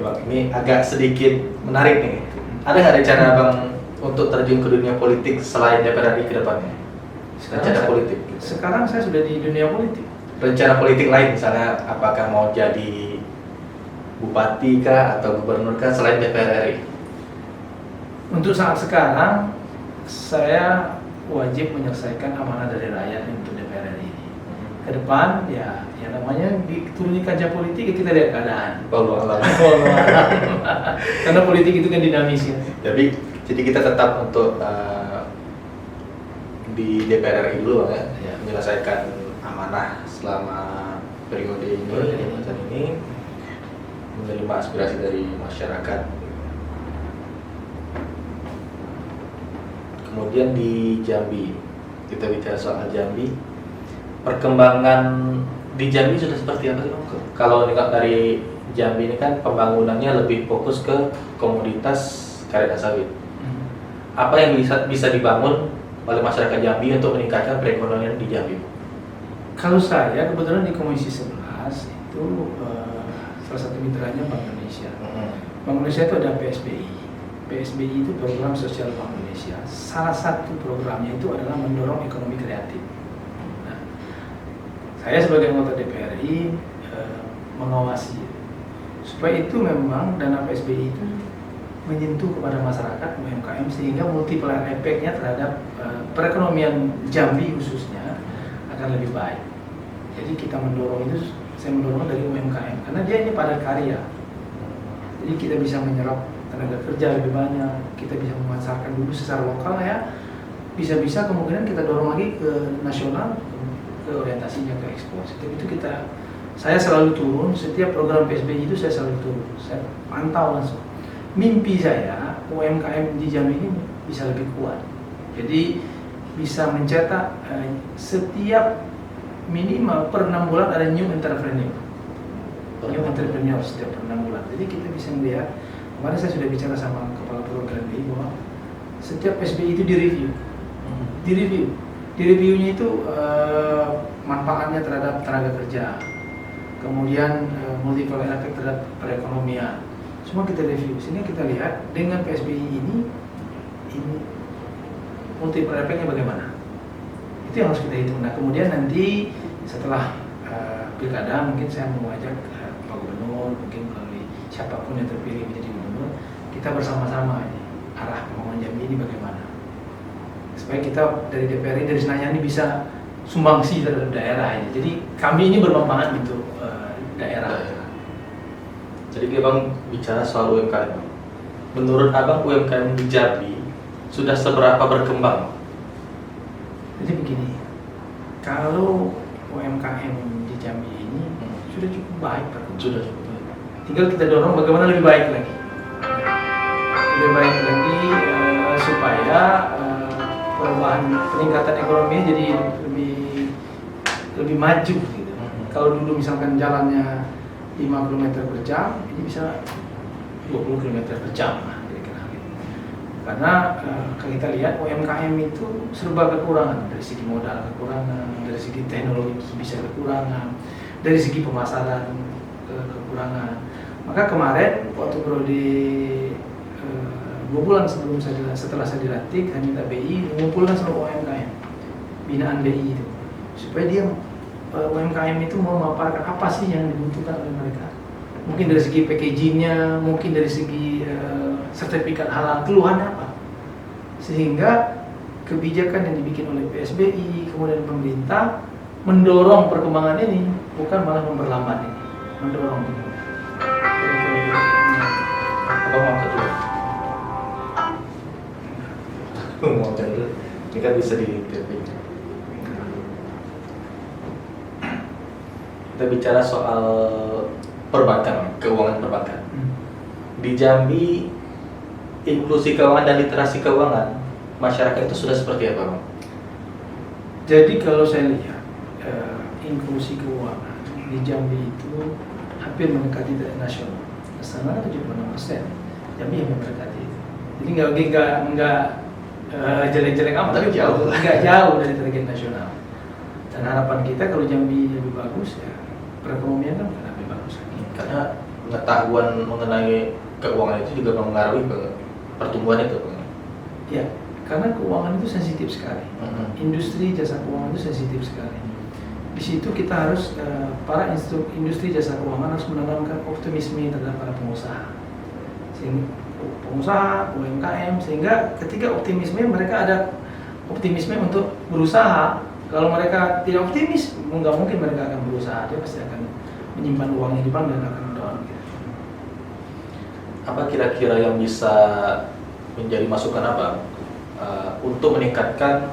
Oke Bang, ini agak sedikit menarik nih. Ada nggak rencana Bang untuk terjun ke dunia politik selain DPR RI ke depannya? Rencana politik. Sekarang saya sudah di dunia politik. Rencana politik lain misalnya apakah mau jadi bupati kah atau gubernur kah selain DPR RI? Untuk saat sekarang saya wajib menyelesaikan amanah dari rakyat untuk DPR RI ini. Ke depan ya namanya diturun di kancah politik ya kita lihat keadaan. Wallahu a'lam. Karena politik itu kan dinamis ya. Jadi kita tetap untuk di DPR RI dulu ya, menyelesaikan amanah selama periode ini, menerima aspirasi dari masyarakat. Kemudian di Jambi, kita bicara soal Jambi, perkembangan di Jambi sudah seperti apa sih Bang? Kalau dari Jambi ini kan pembangunannya lebih fokus ke komoditas karet dan sawit. Apa yang bisa dibangun oleh masyarakat Jambi untuk meningkatkan perekonomian di Jambi? Kalau saya kebetulan di Komisi 11 itu salah satu mitranya Bank Indonesia. Bank Indonesia itu ada PSBI. PSBI itu program sosial Bank Indonesia. Salah satu programnya itu adalah mendorong ekonomi kreatif. Nah, saya sebagai anggota DPR RI mengawasi supaya itu memang dana PSBI itu menyentuh kepada masyarakat UMKM sehingga multiplier efeknya terhadap perekonomian Jambi khususnya akan lebih baik. Jadi kita mendorong itu, saya mendorong dari UMKM karena dia ini padat karya. Jadi kita bisa menyerap tenaga kerja lebih banyak, kita bisa memasarkan dulu secara lokal ya, bisa-bisa kemungkinan kita dorong lagi ke nasional, ke orientasinya ke ekspor. Itu saya selalu turun, setiap program PSBI itu saya selalu turun, saya pantau langsung. Mimpi saya UMKM di Jambi ini bisa lebih kuat, jadi bisa mencetak setiap minimal per 6 bulan ada new entrepreneur setiap per 6 bulan. Jadi kita bisa melihat, kemarin saya sudah bicara sama kepala program BI bahwa setiap PSBI itu direviewnya itu manfaatnya terhadap tenaga kerja, kemudian multiplier efek terhadap perekonomian. Semua kita review, sehingga kita lihat dengan PSBI ini multiplier efeknya bagaimana. Itu yang harus kita hitung. Nah kemudian nanti setelah pilkada mungkin saya mau ajak Pak Gubernur, mungkin melalui siapapun yang terpilih menjadi gubernur, kita bersama-sama ini arah pembangunan Jambi ini bagaimana. Supaya kita dari DPR dari Senayan ini bisa sumbangsi terhadap daerah ini. Jadi kami ini bermanfaat untuk daerah. Jadi Abang bicara soal UMKM. Menurut Abang UMKM di Jambi sudah seberapa berkembang? Jadi begini, kalau UMKM di Jambi ini sudah cukup baik, Pak. Sudah cukup baik. Tinggal kita dorong bagaimana lebih baik lagi. Supaya perubahan peningkatan ekonomi jadi lebih maju gitu. Kalau dulu misalkan jalannya 5 km per jam, ini bisa 20 km per jam lah, kira-kira gitu. Karena kalau kita lihat UMKM itu serba kekurangan, dari segi modal kekurangan, dari segi teknologi bisa kekurangan, dari segi pemasaran kekurangan. Maka kemarin waktu periode 2 bulan setelah saya dilantik, saya minta BI mengumpulkan seluruh UMKM binaan BI itu, supaya dia UMKM itu mau memaparkan apa sih yang dibutuhkan oleh mereka. Mungkin dari segi packagingnya, mungkin dari segi sertifikat halal, keluhannya apa. Sehingga kebijakan yang dibikin oleh PSBI, kemudian pemerintah mendorong perkembangan ini, bukan malah memperlambat ini, mendorong ini. Apa mau kedua? Mau kedua, ini kan bisa ditiupin. Kita bicara soal perbankan, keuangan perbankan. Di Jambi, inklusi keuangan dan literasi keuangan masyarakat itu sudah seperti apa, Bang? Jadi kalau saya lihat inklusi keuangan di Jambi itu hampir mendekati dari nasional. Nasional 76%, Jambi yang mendekati itu. Jadi nggak jelek-jelek amat, tapi nggak jauh dari target nasional. Dan harapan kita kalau Jambi lebih bagus ya perekonomian kan lebih bagus lagi. Karena pengetahuan mengenai keuangan itu juga mempengaruhi ke pertumbuhan itu. Ya, karena keuangan itu sensitif sekali. Industri jasa keuangan itu sensitif sekali. Di situ kita harus para industri jasa keuangan harus menanamkan optimisme terhadap para pengusaha, UMKM, sehingga ketika optimisme mereka ada optimisme untuk berusaha. Kalau mereka tidak optimis, nggak mungkin mereka akan berusaha. Dia pasti akan menyimpan uangnya di bank dan akan down. Apa kira-kira yang bisa menjadi masukan apa untuk meningkatkan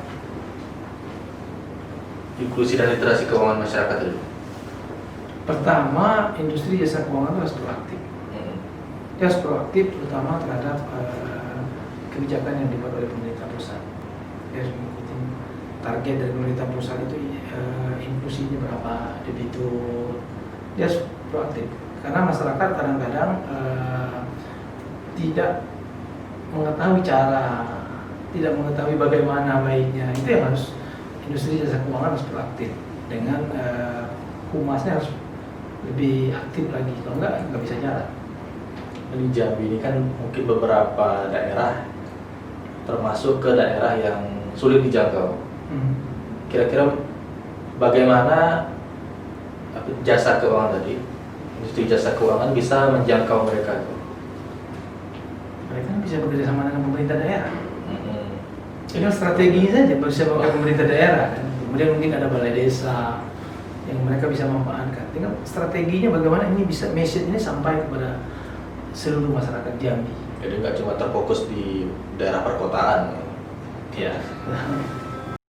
inklusi dan literasi keuangan masyarakat itu? Pertama, industri jasa keuangan itu harus proaktif. Dia harus proaktif terutama terhadap kebijakan yang dibuat oleh pemerintah pusat. Dia harus mengikuti target dari pemerintah pusat itu, inklusinya berapa, debitur. Dia harus proaktif karena masyarakat kadang-kadang tidak mengetahui cara, tidak mengetahui bagaimana baiknya. Itu yang harus industri jasa keuangan harus proaktif dengan humasnya harus lebih aktif lagi. Kalau nggak bisa jalan. Di Jambi ini kan mungkin beberapa daerah termasuk ke daerah yang sulit dijangkau. Kira-kira bagaimana jasa keuangan tadi, industri jasa keuangan bisa menjangkau mereka? Mereka bisa bekerja sama dengan pemerintah daerah. Dengan strateginya saja bisa pakai pemerintah daerah. Kemudian mungkin ada balai desa yang mereka bisa memanfaatkan. Tinggal strateginya bagaimana ini bisa message ini sampai kepada seluruh masyarakat Jambi. Jadi nggak cuma terfokus di daerah perkotaan. Ya.